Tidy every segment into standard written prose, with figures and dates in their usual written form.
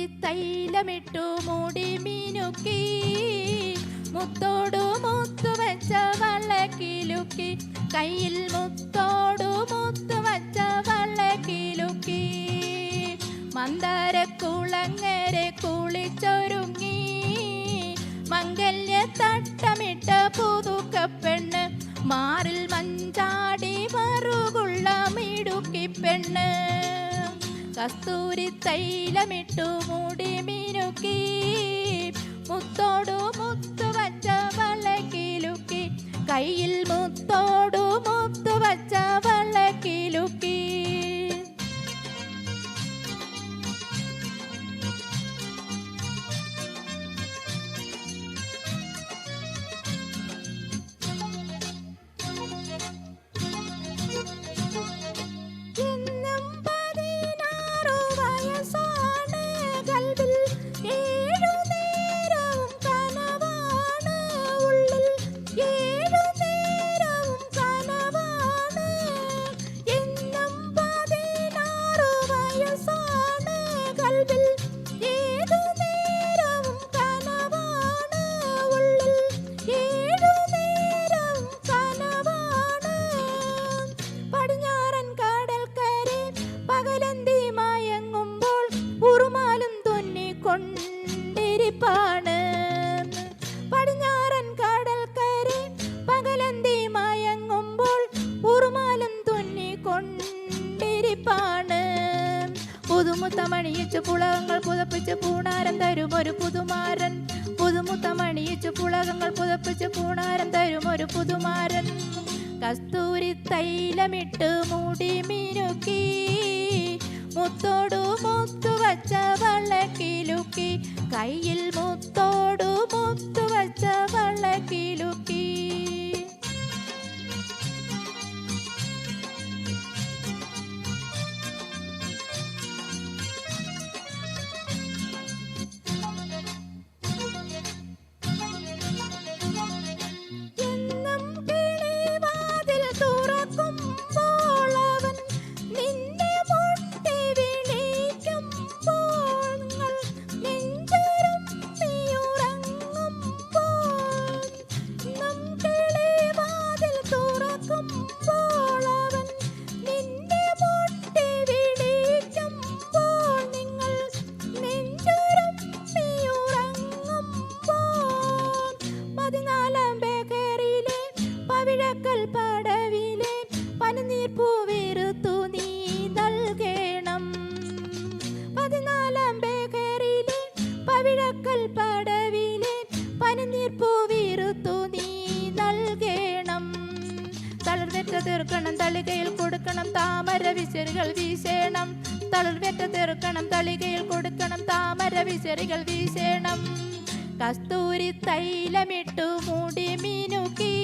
കസ്തൂരി തൈലമിട്ടു മൂടി മിനുക്കി മുത്തോടു മുത്തു വെച്ച വളക്കിലുക്കി കയ്യിൽ മുത്തോടു മുത്തു വെച്ച വളക്കിലുക്കി മന്ദാരക്കുളങ്ങരെ കുളിച്ചൊരുങ്ങി മംഗല്യ തട്ടമിട്ട പുതുക്കപ്പെണ്ണ് മാറിൽ മഞ്ചാടി മറുകുള്ള മിടുക്കി പെണ്ണ് കസ്തൂരി തൈലമിട്ടു മൂടി മിനുക്കി മുത്തോടു മുത്തു വച്ച വളക്കിലുക്കി കയ്യിൽ മുത്തോടു മുത്തു വച്ച വളക്കിലുക്കി പടിഞ്ഞാറൻ കടൽക്കരെ പകലന്തി മയങ്ങുമ്പോൾ ഉറുമാലും തുന്നിക്കൊണ്ടിരിപ്പാണ് പുതുമുത്തമണിയിച്ചു പുളകങ്ങൾ പുതപ്പിച്ച് പൂണാരം തരുമൊരു പുതുമാരൻ പുതുമുത്തമണിയിച്ചു പുളകങ്ങൾ പുതപ്പിച്ച് പൂണാരം തരുമൊരു പുതുമാരൻ കസ്തൂരി തൈലമിട്ട് മൂടി മിനുക്കി മുത്തോടു മുത്തു വച്ച വളക്കിലുക്കി കയ്യിൽ മുത്തോടു മുത്തു വച്ച വളക്കിലുക്കി പടവിലെ പനിനീർ പൂവിരുത്തു നീ നൽകണം 14 ബേക്കറിയിലെ പവിഴക്കൽ പടവിലെ പനിനീർ പൂവിരുത്തു നീ നൽകണം തളർവെറ്റ തീർക്കണം തളികയിൽ കൊടുക്കണം താമര വിശറികൾ വീശേണം തളർവെറ്റ തീർക്കണം തളികയിൽ കൊടുക്കണം താമര വിശറികൾ വീശേണം കസ്തൂരി തൈലമിട്ടു മൂടി മിനുക്കി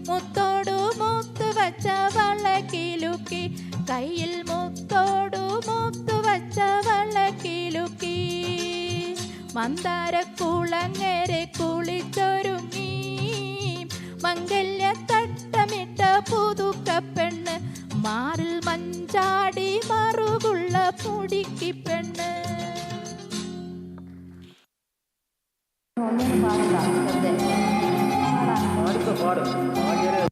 മുത്തോടു മുത്തു വച്ച വളക്കിലുക്കി കയ്യിൽ മുത്തോടു മുത്തു വച്ച വളക്കിലുക്കി മന്ദാരക്കുളങ്ങരെ കുളിച്ചൊരുങ്ങി മംഗല്യ തട്ടമിട്ട പുതുക്കപ്പെണ്ണ് മാറിൽ മഞ്ചാടി മറുകുള്ള മുടിക്കി പെണ്ണ്. പാടും